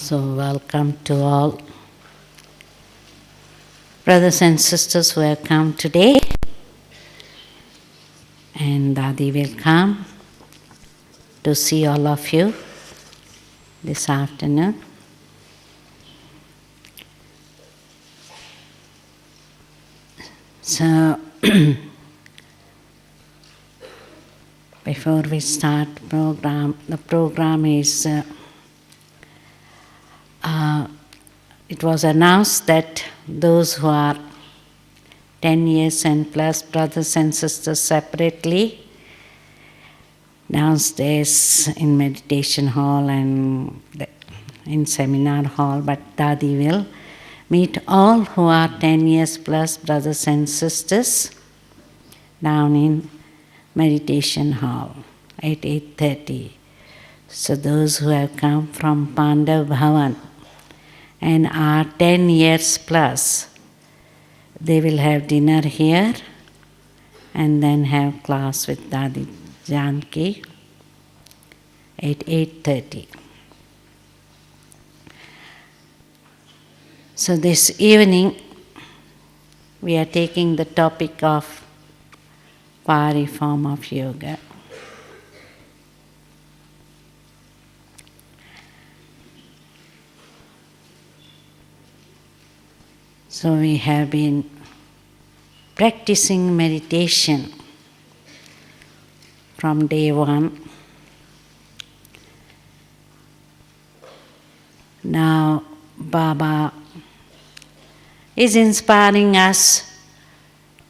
So welcome to all brothers and sisters who have come today, and Dadi will come to see all of you this afternoon. So before we start the program is it was announced that those who are 10 years and plus, brothers and sisters separately, downstairs in meditation hall and in seminar hall, but Dadi will meet all who are 10 years plus, brothers and sisters, down in meditation hall at 8:30. So those who have come from Pandav Bhavan and are 10 years plus, they will have dinner here and then have class with Dadi Janki at 8:30. So this evening we are taking the topic of fiery form of yoga. So we have been practicing meditation from day one. Now Baba is inspiring us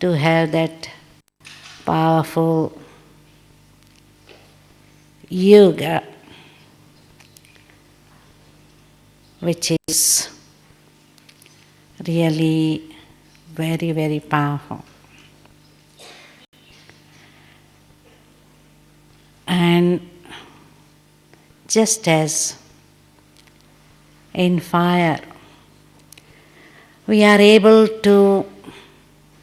to have that powerful yoga, which is really very, very powerful. And just as in fire, we are able to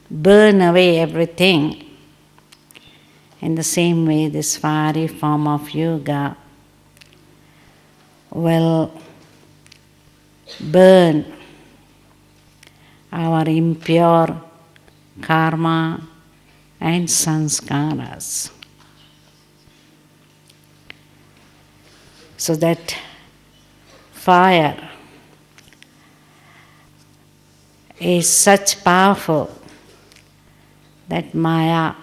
burn away everything, in the same way this fiery form of yoga will burn our impure karma and sanskaras. So that fire is such powerful that Maya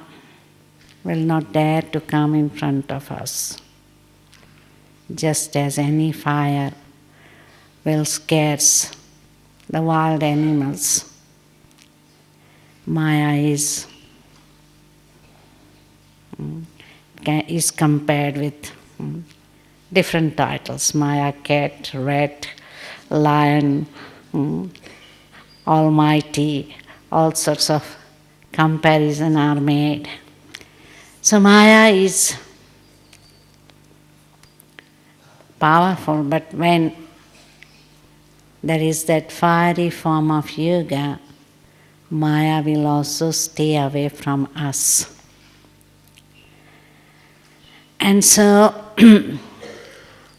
will not dare to come in front of us. Just as any fire will scare the wild animals, Maya is compared with different titles: Maya, cat, rat, lion, almighty, all sorts of comparisons are made. So Maya is powerful, but when there is that fiery form of yoga, Maya will also stay away from us. And so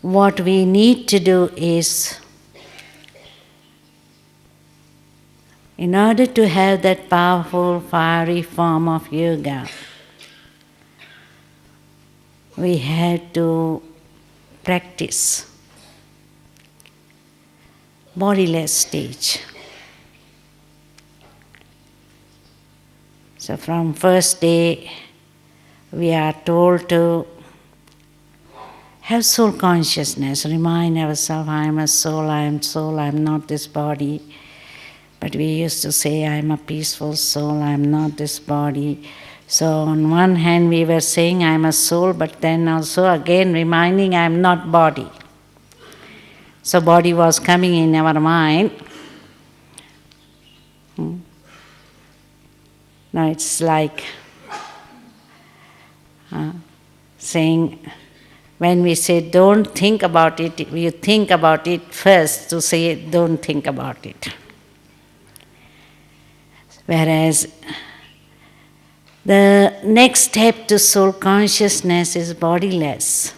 what we need to do is, in order to have that powerful fiery form of yoga, we have to practice bodiless stage. So from first day we are told to have soul consciousness, remind ourselves, I am a soul, I am not this body. But we used to say, I am a peaceful soul, I am not this body. So on one hand we were saying I am a soul, but then also again reminding I am not body. So body was coming in our mind. Now it's like saying, when we say don't think about it, we think about it first to say don't think about it. Whereas the next step to soul consciousness is bodiless,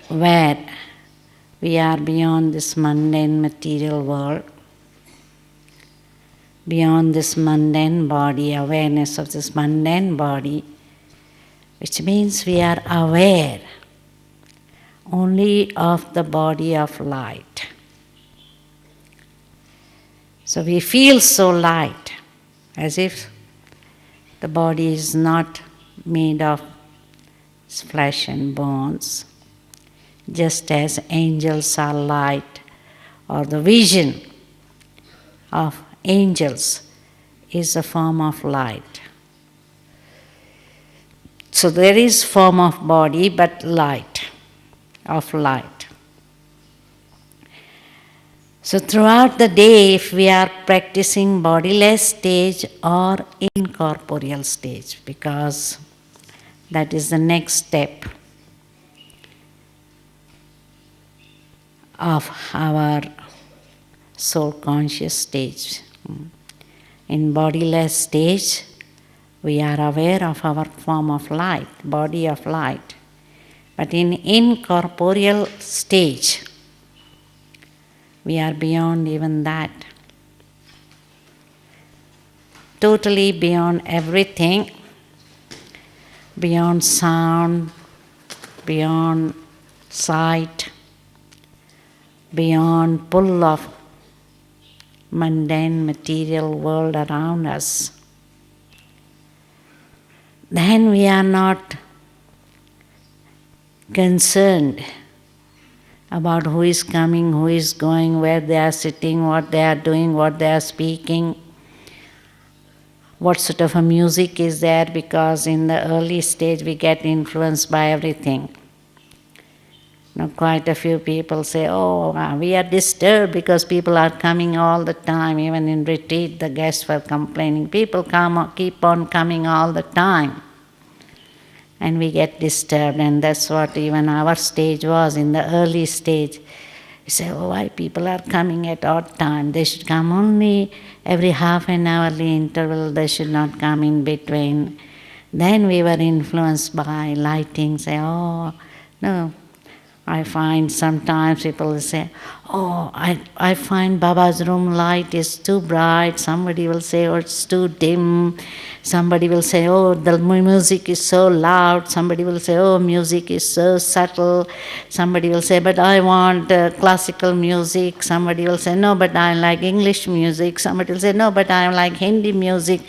where we are beyond this mundane material world, beyond this mundane body, awareness of this mundane body, which means we are aware only of the body of light. So we feel so light, as if the body is not made of flesh and bones, just as angels are light, or the vision of angels is a form of light. So there is form of body, but light, of light. So throughout the day, if we are practicing bodiless stage or incorporeal stage, because that is the next step of our soul conscious stage. In bodiless stage, we are aware of our form of light, body of light. But in incorporeal stage, we are beyond even that. Totally beyond everything, beyond sound, beyond sight, beyond pull of mundane material world around us. Then we are not concerned about who is coming, who is going, where they are sitting, what they are doing, what they are speaking, what sort of a music is there, because in the early stage we get influenced by everything. Now quite a few people say, we are disturbed because people are coming all the time. Even in retreat, the guests were complaining. People keep on coming all the time. And we get disturbed, and that's what even our stage was in the early stage. We say, why people are coming at odd time? They should come only every half an hourly interval. They should not come in between. Then we were influenced by lighting, say, no. I find sometimes people say, I find Baba's room light is too bright. Somebody will say, it's too dim. Somebody will say, the music is so loud. Somebody will say, music is so subtle. Somebody will say, but I want classical music. Somebody will say, no, but I like English music. Somebody will say, no, but I like Hindi music.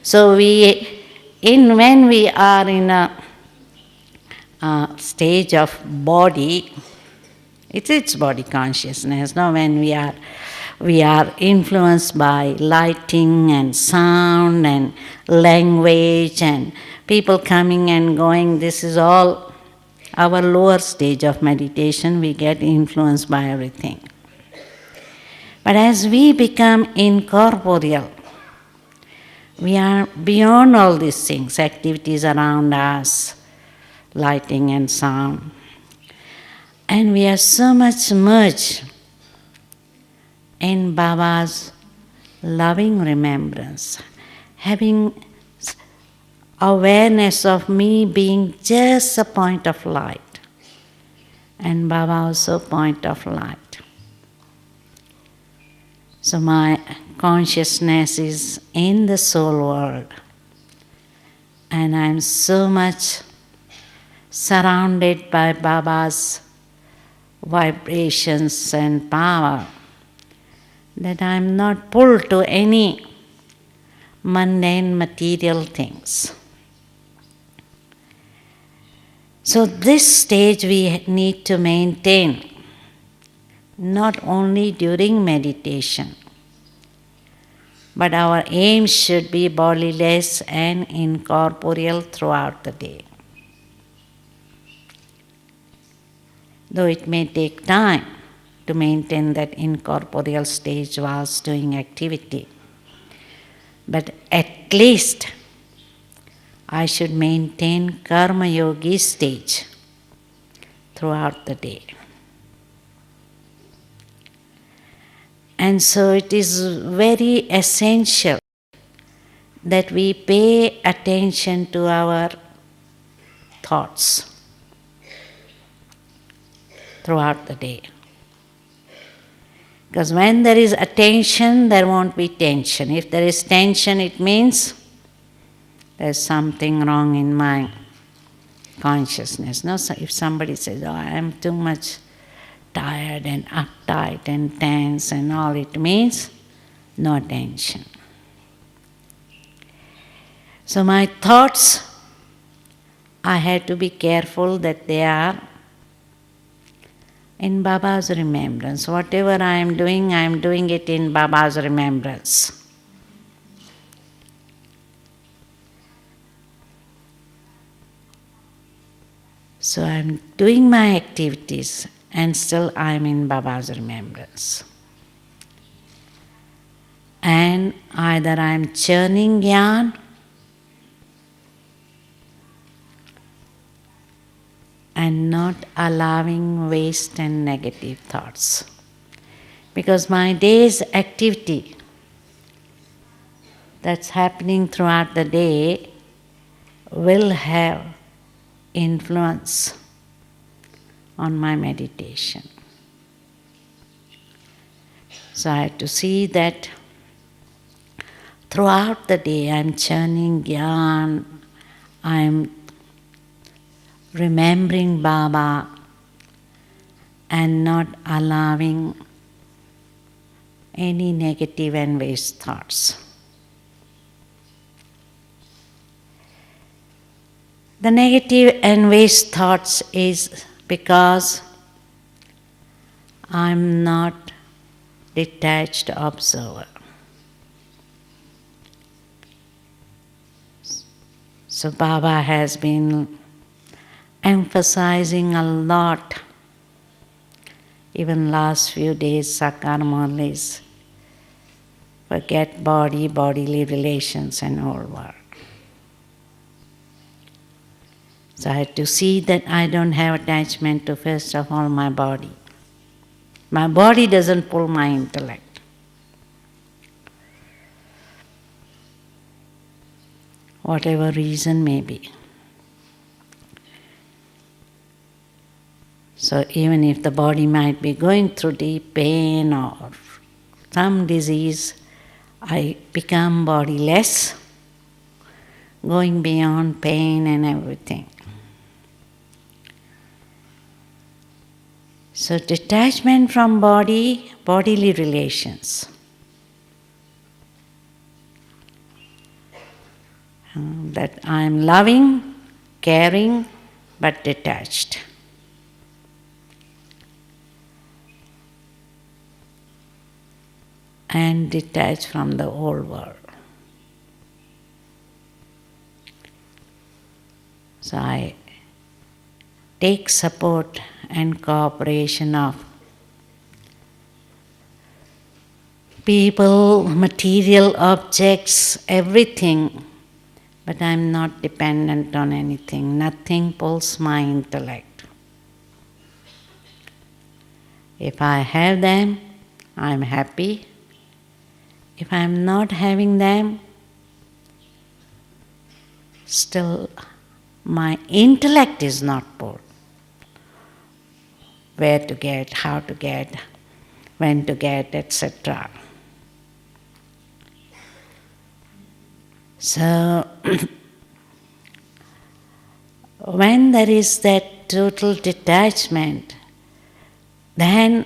So when we are in a stage of body, it's body consciousness. Now when we are influenced by lighting and sound and language and people coming and going, this is all our lower stage of meditation. We get influenced by everything. But as we become incorporeal, we are beyond all these things, activities around us, lighting and sound. And we are so much merged in Baba's loving remembrance, having awareness of me being just a point of light, and Baba also point of light. So my consciousness is in the soul world, and I am so much surrounded by Baba's vibrations and power that I am not pulled to any mundane material things. So this stage we need to maintain not only during meditation, but our aim should be bodiless and incorporeal throughout the day. Though it may take time to maintain that incorporeal stage whilst doing activity, but at least I should maintain karma yogi stage throughout the day. And so it is very essential that we pay attention to our thoughts throughout the day. Because when there is attention, there won't be tension. If there is tension, it means there's something wrong in my consciousness. No, so if somebody says, "Oh, I am too much tired and uptight and tense," and all, it means no attention. So my thoughts, I had to be careful that they are in Baba's remembrance. Whatever I am doing it in Baba's remembrance. So I am doing my activities and still I am in Baba's remembrance. And either I am churning yarn and not allowing waste and negative thoughts. Because my day's activity that's happening throughout the day will have influence on my meditation. So I have to see that throughout the day I'm churning yarn, I'm remembering Baba and not allowing any negative and waste thoughts. The negative and waste thoughts is because I'm not detached observer. So Baba has been emphasizing a lot, even last few days, Sakar Murlis, forget body, bodily relations and all work. So I had to see that I don't have attachment to, first of all, my body. My body doesn't pull my intellect. Whatever reason may be. So even if the body might be going through deep pain or some disease, I become bodiless, going beyond pain and everything. So detachment from body, bodily relations. That I am loving, caring, but detached. And detached from the old world. So I take support and cooperation of people, material objects, everything, but I am not dependent on anything. Nothing pulls my intellect. If I have them, I am happy. If I am not having them, still my intellect is not pulled. Where to get, how to get, when to get, etc. So, when there is that total detachment, then,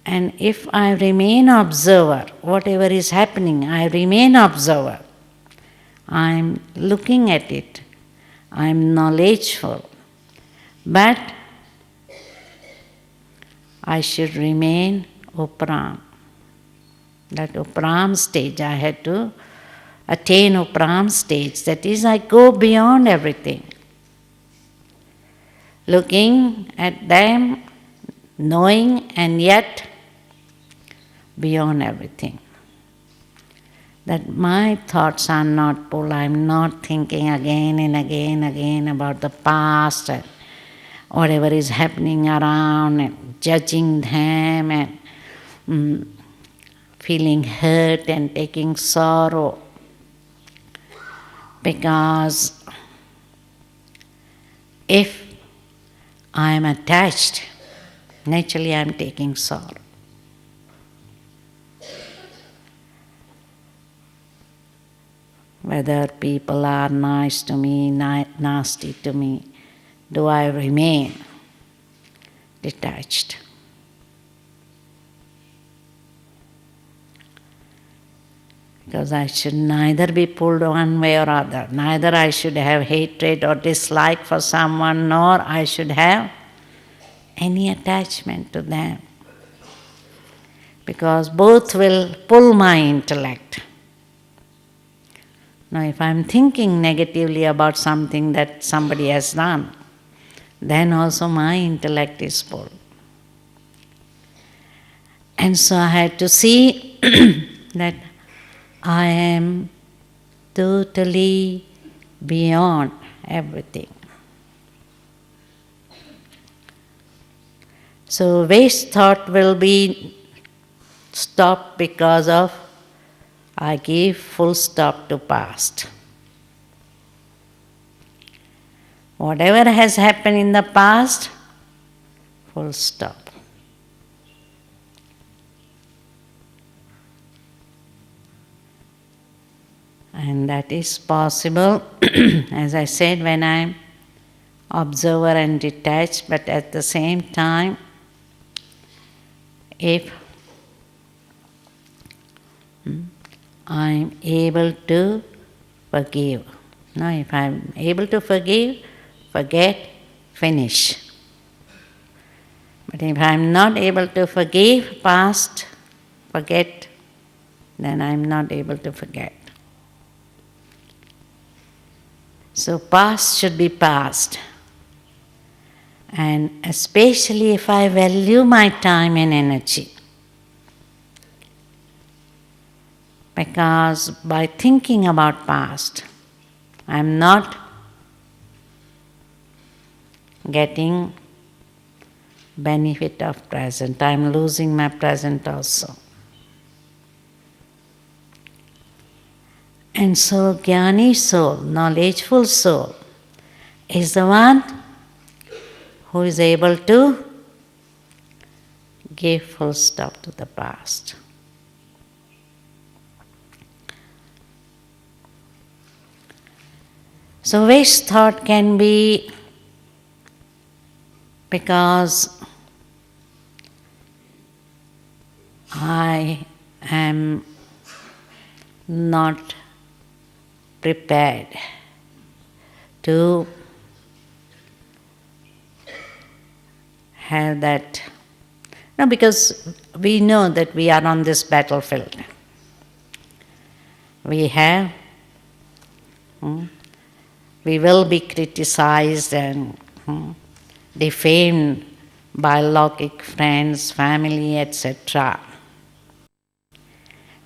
and if I remain observer, whatever is happening, I remain observer. I am looking at it. I am knowledgeful. But I should remain Upram. That Upram stage, I had to attain Upram stage. That is, I go beyond everything. Looking at them, knowing, and yet beyond everything. That my thoughts are not pulled. I am not thinking again and again about the past and whatever is happening around and judging them and feeling hurt and taking sorrow. Because if I am attached, naturally I am taking sorrow. whether people are nice to me, nasty to me, do I remain detached? Because I should neither be pulled one way or other. Neither I should have hatred or dislike for someone, nor I should have any attachment to them. Because both will pull my intellect. Now, if I'm thinking negatively about something that somebody has done, then also my intellect is pulled. And so I had to see that I am totally beyond everything. So waste thought will be stopped because of I give full stop to past. Whatever has happened in the past, full stop. And that is possible, as I said, when I am observer and detached, but at the same time, if I am able to forgive. Now, if I am able to forgive, forget, finish. But if I am not able to forgive past, forget, then I am not able to forget. So past should be past. And especially if I value my time and energy. Because by thinking about past, I am not getting benefit of present. I am losing my present also. And so Jnani soul, knowledgeful soul, is the one who is able to give full stop to the past. So waste thought can be because I am not prepared to have that. No, because we know that we are on this battlefield. We will be criticized and defamed by logic friends, family, etc.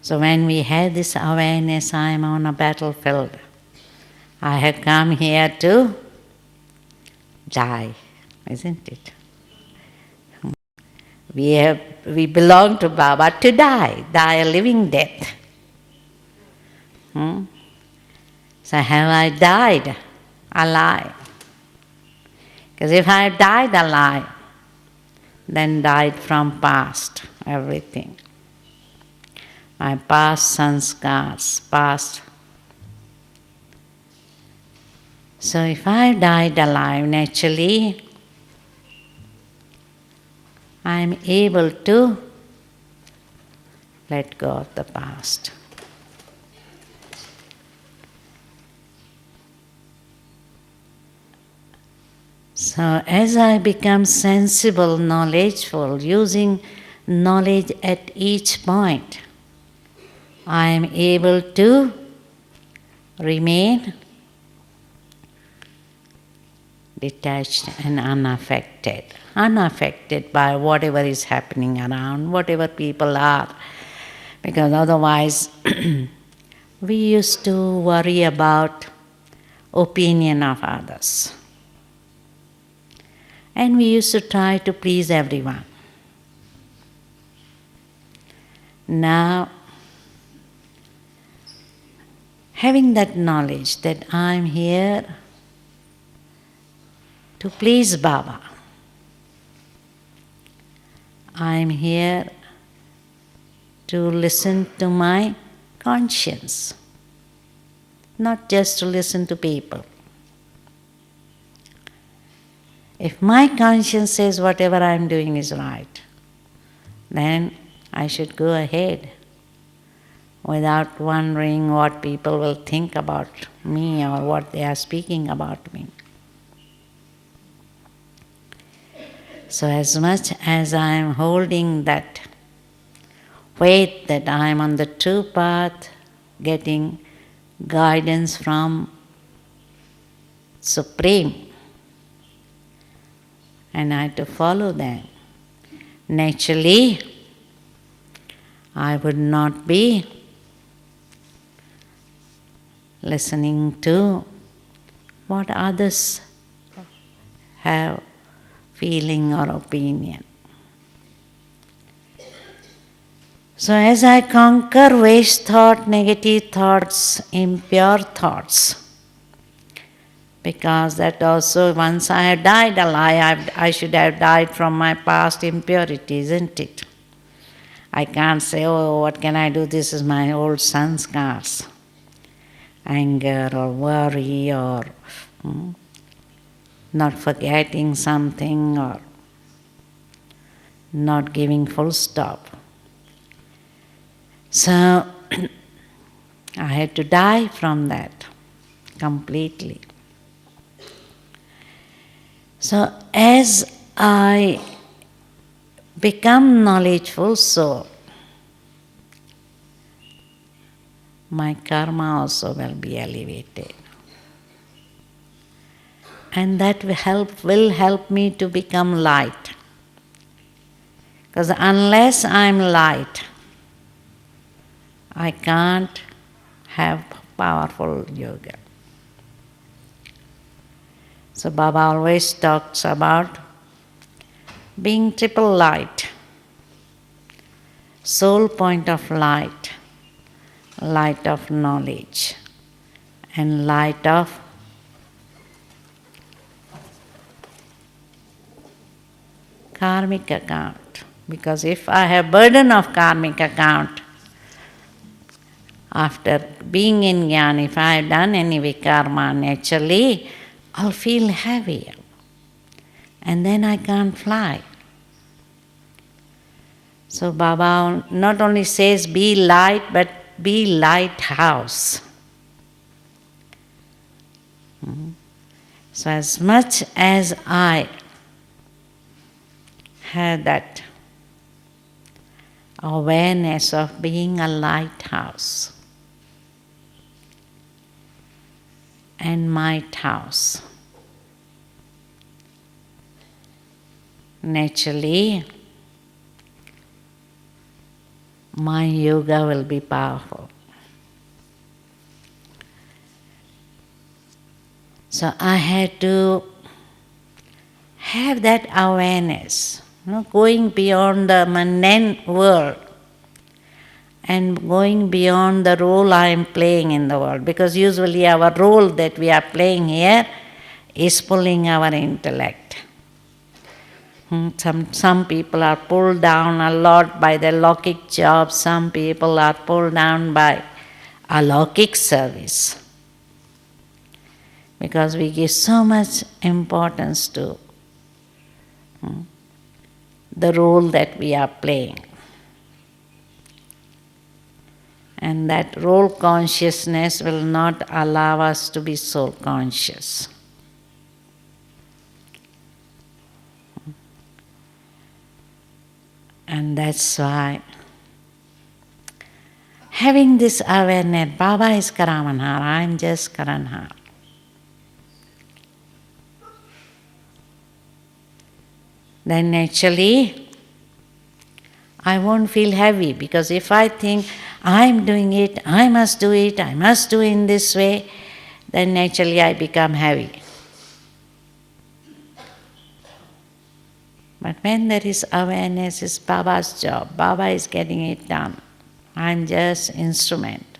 So when we have this awareness, I am on a battlefield. I have come here to die, isn't it? We belong to Baba to die a living death. So have I died alive? Because if I died alive, then died from past, everything. My past sanskars, past. So if I died alive, naturally, I am able to let go of the past. So as I become sensible, knowledgeful, using knowledge at each point, I am able to remain detached and unaffected by whatever is happening around, whatever people are. Because otherwise, we used to worry about opinion of others. And we used to try to please everyone. Now, having that knowledge that I am here to please Baba, I am here to listen to my conscience. not just to listen to people. If my conscience says whatever I am doing is right, then I should go ahead without wondering what people will think about me or what they are speaking about me. So as much as I am holding that faith that I am on the true path, getting guidance from Supreme, and I have to follow them, naturally I would not be listening to what others have feeling or opinion. So as I conquer waste thought, negative thoughts, impure thoughts, because that also, once I have died a lie, I should have died from my past impurity, isn't it? I can't say, oh, what can I do? This is my old sanskars. Anger or worry or not forgetting something or not giving full stop. So I had to die from that completely. So as I become knowledgeful soul, my karma also will be elevated. And that will help me to become light. Because unless I'm light, I can't have powerful yoga. So Baba always talks about being triple light, soul point of light, light of knowledge, and light of karmic account. Because if I have burden of karmic account, after being in Jnana, if I have done any vikarma, naturally I'll feel heavier. And then I can't fly. So Baba not only says be light, but be lighthouse. So as much as I have that awareness of being a lighthouse and might house, naturally my yoga will be powerful. So I had to have that awareness, going beyond the mundane world and going beyond the role I am playing in the world. Because usually our role that we are playing here is pulling our intellect. Some people are pulled down a lot by their Lokik job, some people are pulled down by a Lokik service. Because we give so much importance to the role that we are playing. And that role consciousness will not allow us to be soul conscious. And that's why having this awareness, Baba is Karamanhar, I am just Karanhar. Then naturally I won't feel heavy, because if I think I'm doing it, I must do it, I must do it in this way, then naturally I become heavy. But when there is awareness, it's Baba's job, Baba is getting it done, I'm just instrument,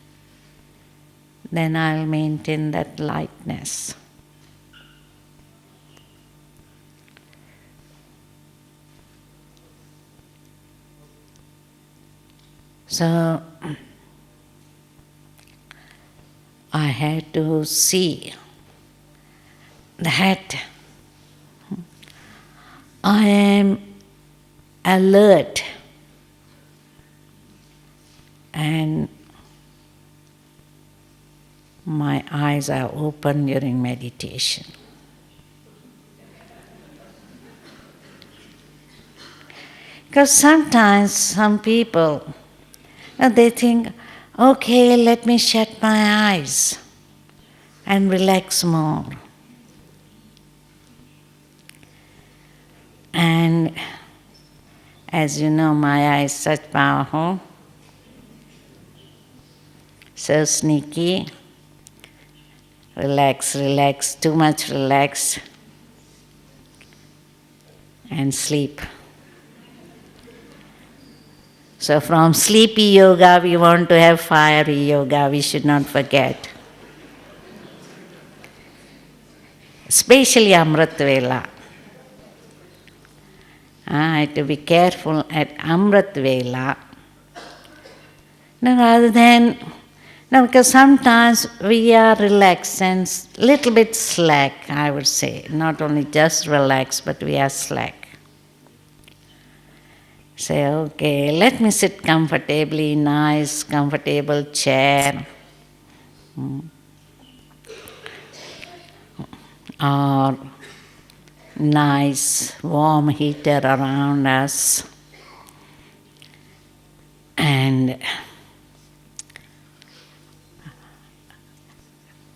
then I'll maintain that lightness. So I had to see that I am alert and my eyes are open during meditation. Because sometimes some people, they think, okay, let me shut my eyes and relax more. And as you know, Maya is such powerful, so sneaky. Relax, too much relaxed, and sleep. So from sleepy yoga, we want to have fiery yoga, we should not forget. Especially Amrit Vela. I have to be careful at Amrit Vela. Now, rather than, because sometimes we are relaxed and little bit slack, I would say. Not only just relaxed, but we are slack. Say, okay, let me sit comfortably, nice, comfortable chair. Or nice, warm heater around us. And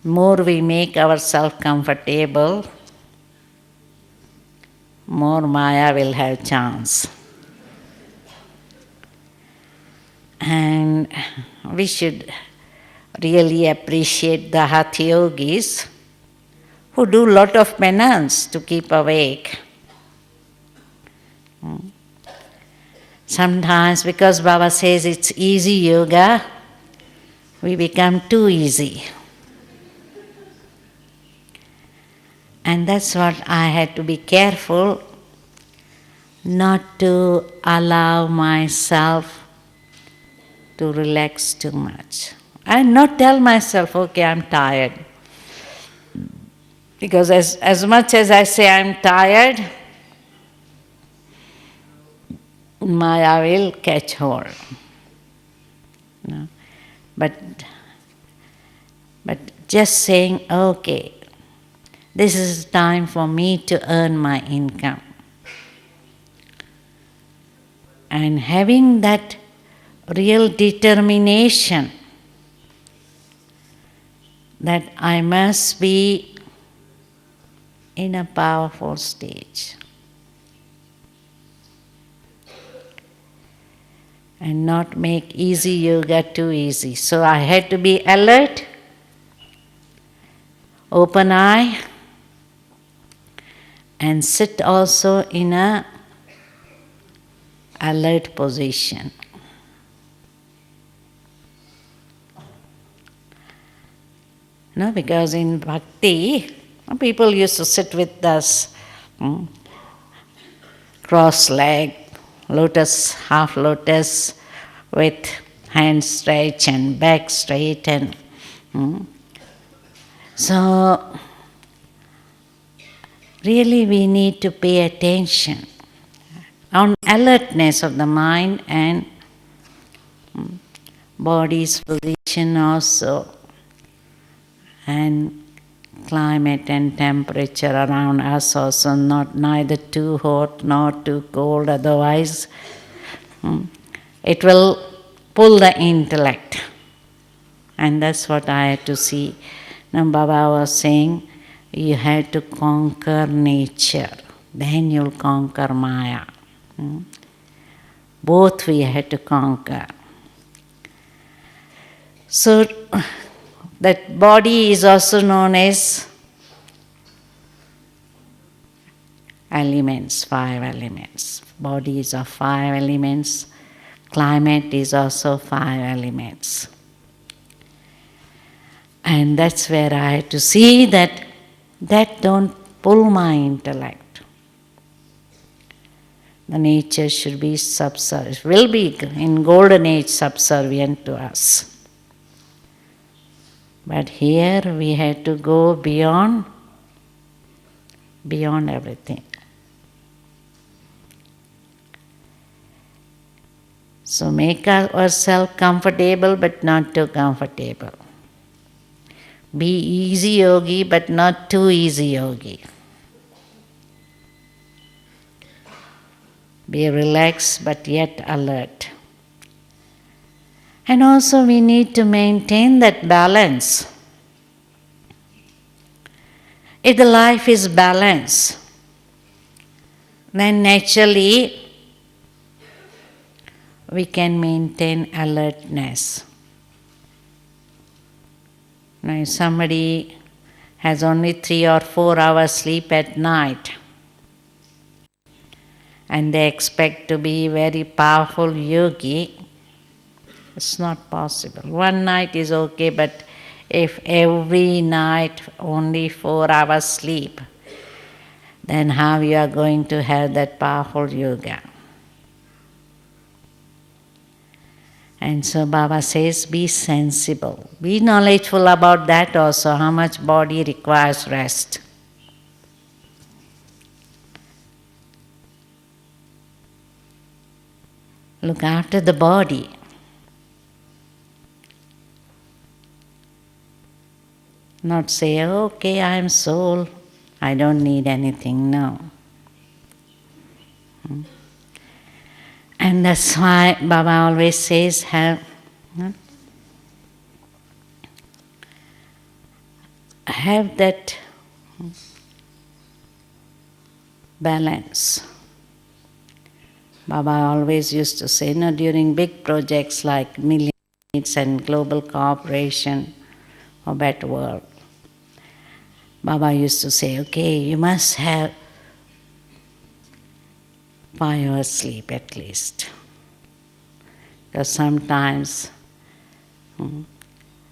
more we make ourselves comfortable, more Maya will have chance. And we should really appreciate the Hatha Yogis who do a lot of penance to keep awake. Sometimes because Baba says it's easy yoga, we become too easy. And that's what I had to be careful not to allow myself to relax too much. And not tell myself, okay, I'm tired. Because as much as I say I'm tired, Maya will catch hold. No? But just saying, okay, this is time for me to earn my income. And having that real determination that I must be in a powerful stage. And not make easy yoga too easy. So I had to be alert, open eye, and sit also in a alert position. No, because in bhakti, people used to sit with us, cross-legged, lotus, half lotus, with hands stretched and back straight, and so really we need to pay attention on alertness of the mind and body's position also, and climate and temperature around us also, not neither too hot nor too cold, otherwise it will pull the intellect. And that's what I had to see. Now Baba was saying, you had to conquer nature, then you'll conquer Maya. Both we had to conquer. So that body is also known as elements, 5 elements. Body is of 5 elements. Climate is also 5 elements. And that's where I had to see that don't pull my intellect. The nature should be subservient, will be in golden age subservient to us. But here we had to go beyond everything. So make ourselves comfortable but not too comfortable. Be easy yogi but not too easy yogi. Be relaxed but yet alert. And also we need to maintain that balance. If the life is balanced, then naturally we can maintain alertness. Now, if somebody has only 3 or 4 hours sleep at night and they expect to be very powerful yogi, it's not possible. One night is okay, but if every night only 4 hours sleep, then how you are going to have that powerful yoga? And so Baba says, be sensible. Be knowledgeful about that also, how much body requires rest. Look after the body. Not say, okay, I am soul, I don't need anything, no. And that's why Baba always says, have that balance. Baba always used to say, during big projects like Millions and Global Cooperation or Better World, Baba used to say, okay, you must have 5 hours sleep at least. Because sometimes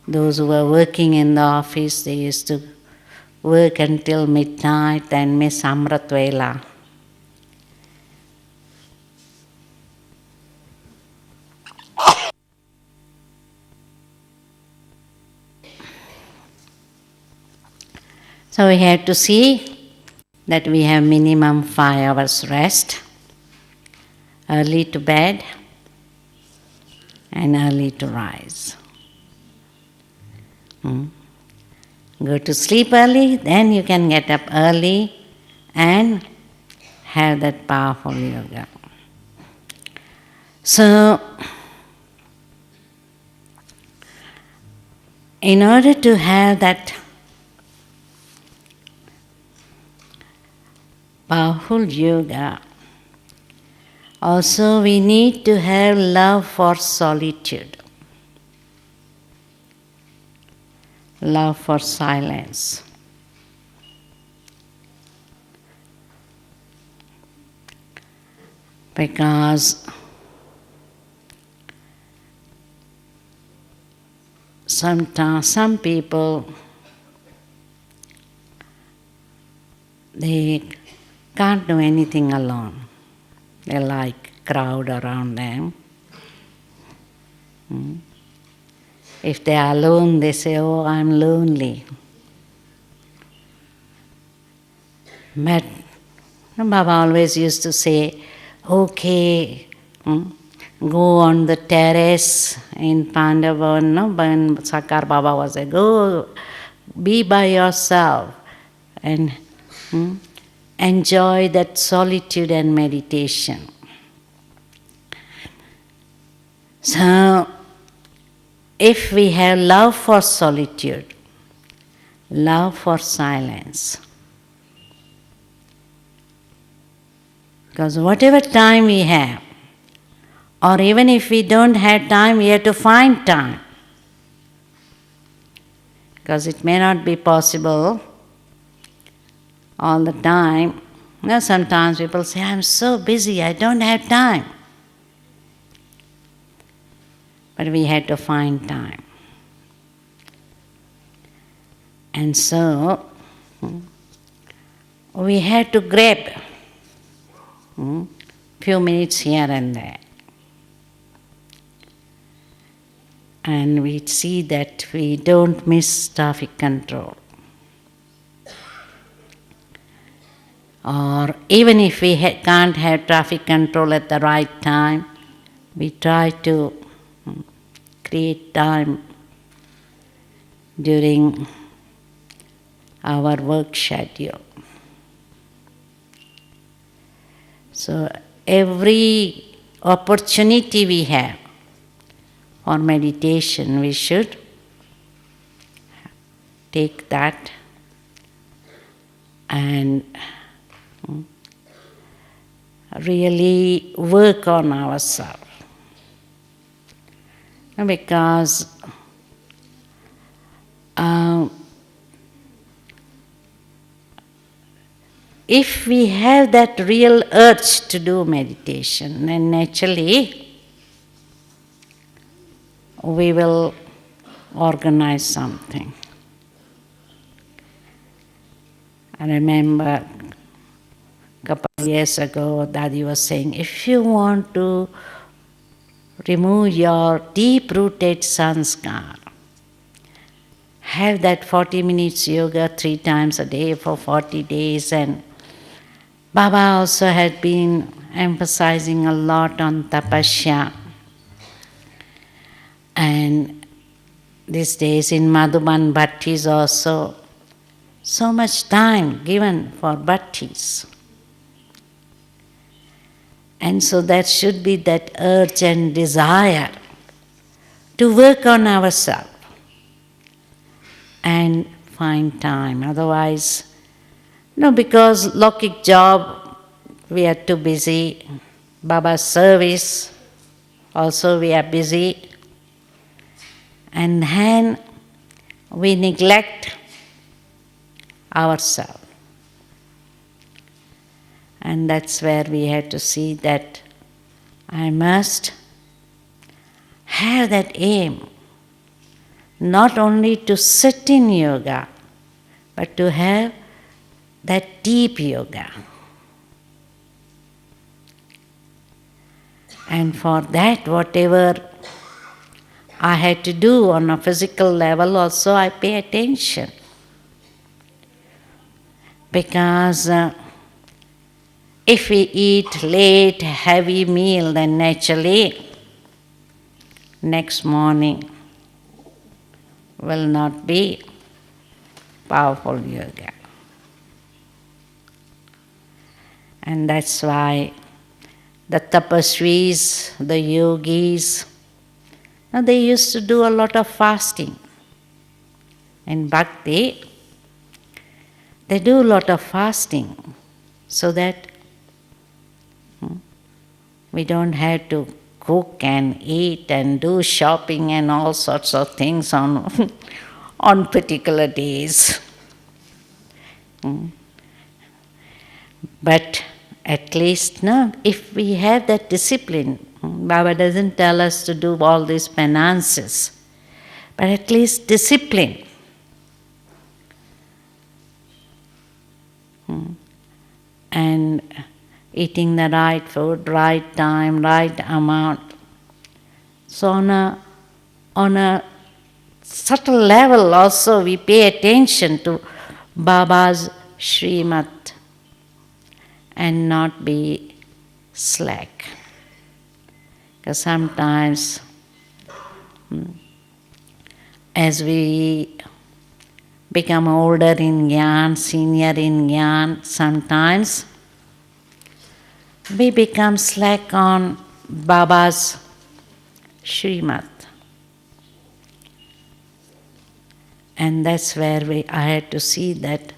those who were working in the office, they used to work until midnight and miss Amrit Vela. So we have to see that we have minimum 5 hours rest, early to bed and early to rise. Go to sleep early, then you can get up early and have that powerful yoga. So, in order to have that powerful yoga, also we need to have love for solitude, love for silence. Because sometimes some people, they can't do anything alone. They like crowd around them. If they are alone, they say, oh, I'm lonely. But Baba always used to say, okay, go on the terrace in Pandavavan, when Sakar Baba was there, go be by yourself and enjoy that solitude and meditation. So, if we have love for solitude, love for silence, because whatever time we have, or even if we don't have time, we have to find time. Because it may not be possible all the time. Sometimes people say, I'm so busy, I don't have time. But we had to find time. And so, we had to grab few minutes here and there. and we see that we don't miss traffic control. Or even if we can't have traffic control at the right time, we try to create time during our work schedule. So every opportunity we have for meditation, we should take that and really work on ourselves. Because if we have that real urge to do meditation, then naturally we will organize something. I remember a couple of years ago, Dadi was saying, if you want to remove your deep-rooted sanskar, have that 40 minutes yoga 3 times a day for 40 days. And Baba also had been emphasizing a lot on tapasya. And these days in Madhuban bhattis also, so much time given for bhattis. And so that should be that urge and desire to work on ourselves and find time. Otherwise, because Lokik job, we are too busy. Baba's service, also we are busy. And then we neglect ourselves. And that's where we have to see that I must have that aim, not only to sit in yoga, but to have that deep yoga. And for that, whatever I had to do on a physical level also, I pay attention. Because if we eat late, heavy meal, then naturally next morning will not be powerful yoga. And that's why the tapasvis, the yogis, they used to do a lot of fasting. In bhakti, they do a lot of fasting so that we don't have to cook and eat and do shopping and all sorts of things on, on particular days. But at least, if we have that discipline, Baba doesn't tell us to do all these penances, but at least discipline. And eating the right food, right time, right amount. So on a subtle level also we pay attention to Baba's Srimat and not be slack. Because sometimes as we become older in Gyan, senior in Gyan, sometimes we become slack on Baba's Srimat. And that's where I had to see that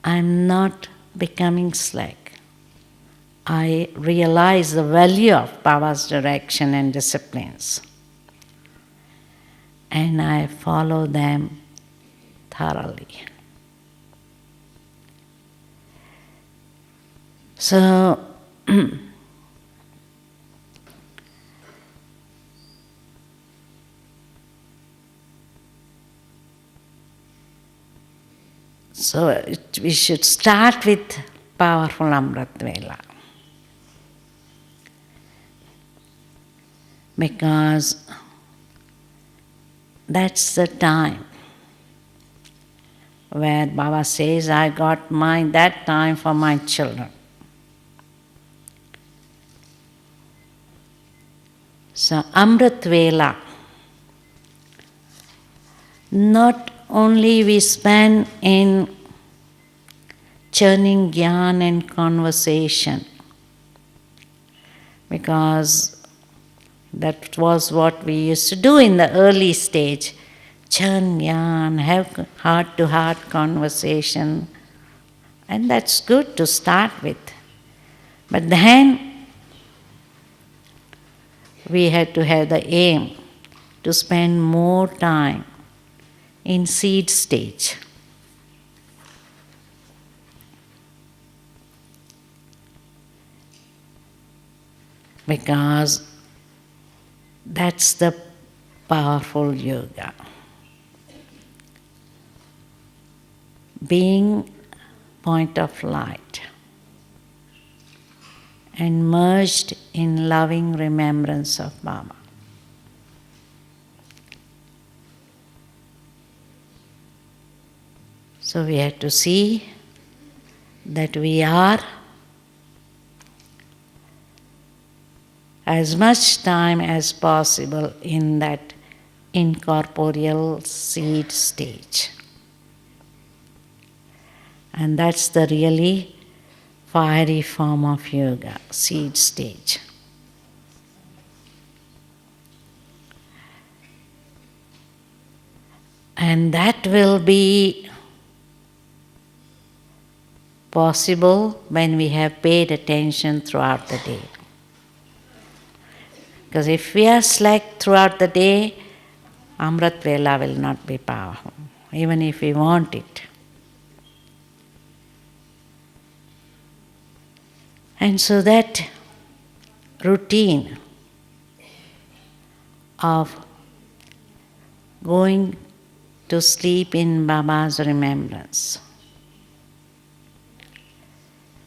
I'm not becoming slack. I realize the value of Baba's direction and disciplines. And I follow them thoroughly. So, we should start with powerful Amrit Vela. Because that's the time where Baba says, I got that time for my children. So Amrit Vela, not only we spend in churning gyan and conversation, because that was what we used to do in the early stage. Churn gyan, have heart-to-heart conversation, and that's good to start with. But then we had to have the aim to spend more time in seed stage. Because that's the powerful yoga. Being point of light and merged in loving remembrance of Baba. So we have to see that we are as much time as possible in that incorporeal seed stage. And that's the really fiery form of yoga, seed stage. And that will be possible when we have paid attention throughout the day. Because if we are slack throughout the day, Amrit Vela will not be powerful, even if we want it. And so that routine of going to sleep in Baba's remembrance.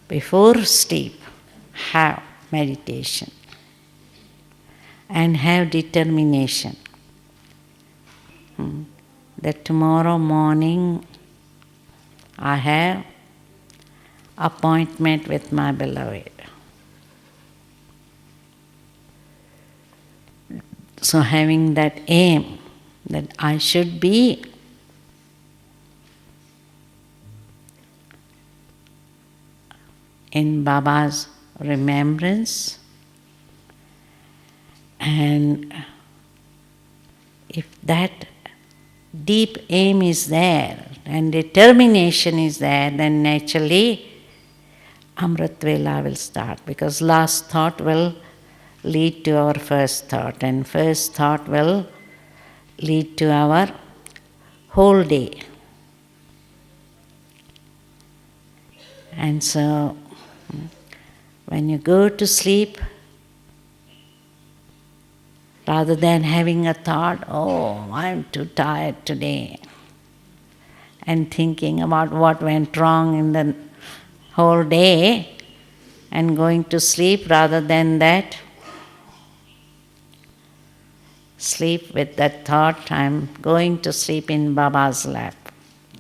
Before sleep, have meditation and have determination that tomorrow morning I have appointment with my beloved. So having that aim that I should be in Baba's remembrance, and if that deep aim is there and determination is there, then naturally Amrit Vela will start, because last thought will lead to our first thought, and first thought will lead to our whole day. And so when you go to sleep, rather than having a thought, oh, I'm too tired today, and thinking about what went wrong in the whole day and going to sleep, rather than that, sleep with that thought, I'm going to sleep in Baba's lap,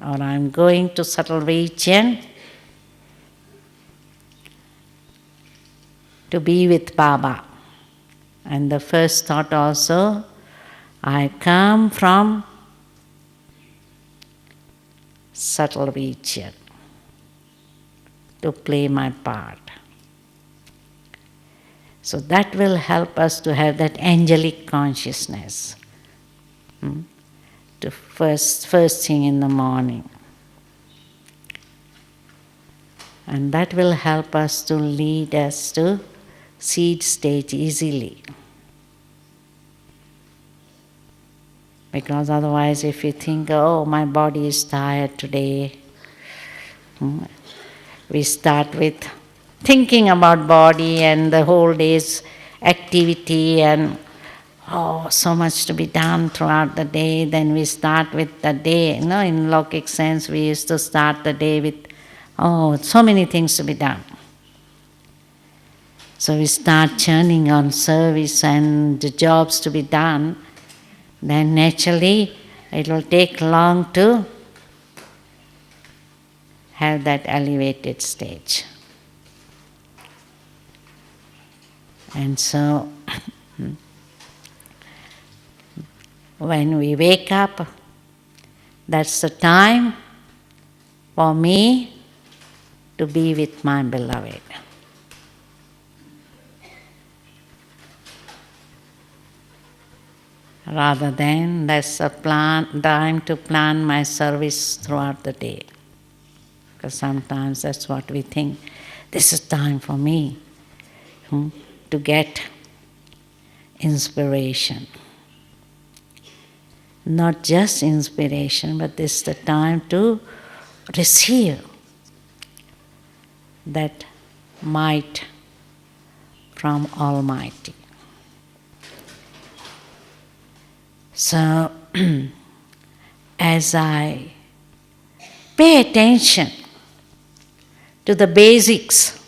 or I'm going to subtle region to be with Baba. And the first thought also, I come from subtle region to play my part. So that will help us to have that angelic consciousness to first thing in the morning. And that will help us to lead us to seed stage easily. Because otherwise, if you think, oh, my body is tired today, we start with thinking about body and the whole day's activity and so much to be done throughout the day. Then we start with the day. In Lokic sense, we used to start the day with, so many things to be done. So we start churning on service and the jobs to be done. then naturally it will take long to have that elevated stage. And so when we wake up, that's the time for me to be with my beloved. Rather than that's a time to plan my service throughout the day. Because sometimes that's what we think. This is time for me to get inspiration. Not just inspiration, but this is the time to receive that might from Almighty. So, as I pay attention to the basics,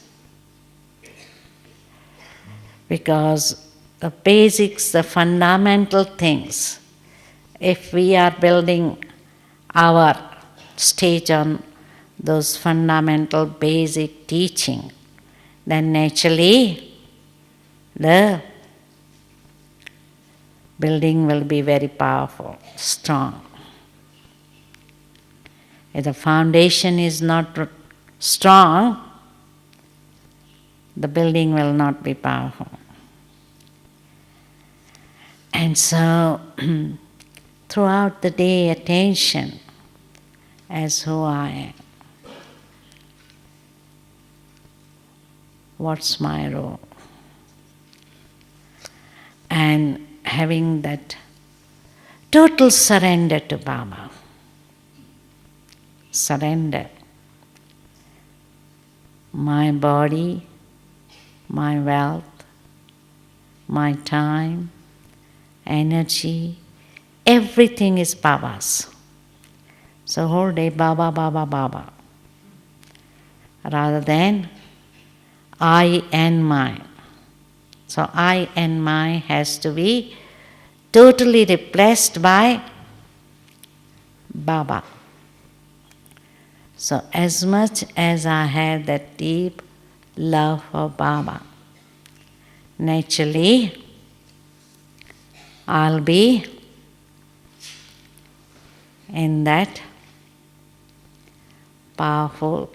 because the basics, the fundamental things, if we are building our stage on those fundamental basic teaching, then naturally the building will be very powerful, strong. If the foundation is not strong, the building will not be powerful. And so, throughout the day, attention as who I am. What's my role? And having that total surrender to Baba. Surrender. My body, my wealth, my time, energy, everything is Baba's. So whole day Baba, Baba, Baba. Rather than I and mine. So I and mine has to be totally replaced by Baba. So as much as I have that deep love for Baba, naturally I'll be in that powerful,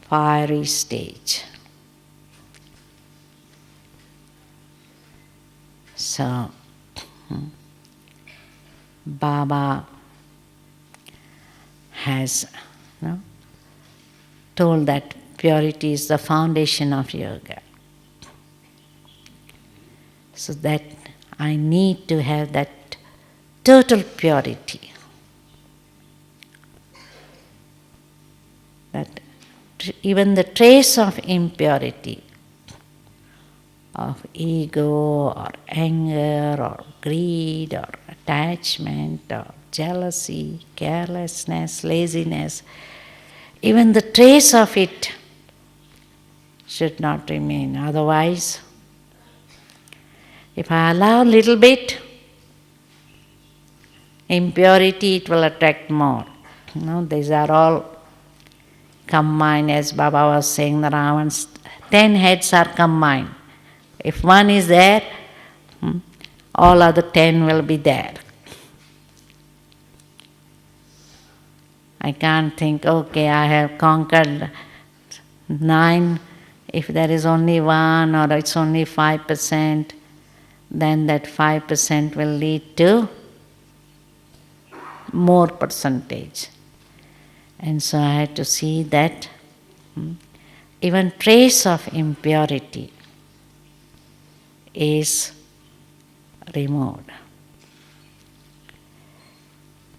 fiery stage. So, Baba has told that purity is the foundation of yoga. So that I need to have that total purity. That even the trace of impurity, of ego or anger or greed or attachment or jealousy, carelessness, laziness, even the trace of it should not remain. Otherwise, if I allow a little bit impurity, it will attract more. These are all combined, as Baba was saying, the Ravan's 10 heads are combined. If one is there, all other 10 will be there. I can't think, okay, I have conquered 9. If there is only 1 or it's only 5%, then that 5% will lead to more percentage. And so I had to see that even trace of impurity is removed.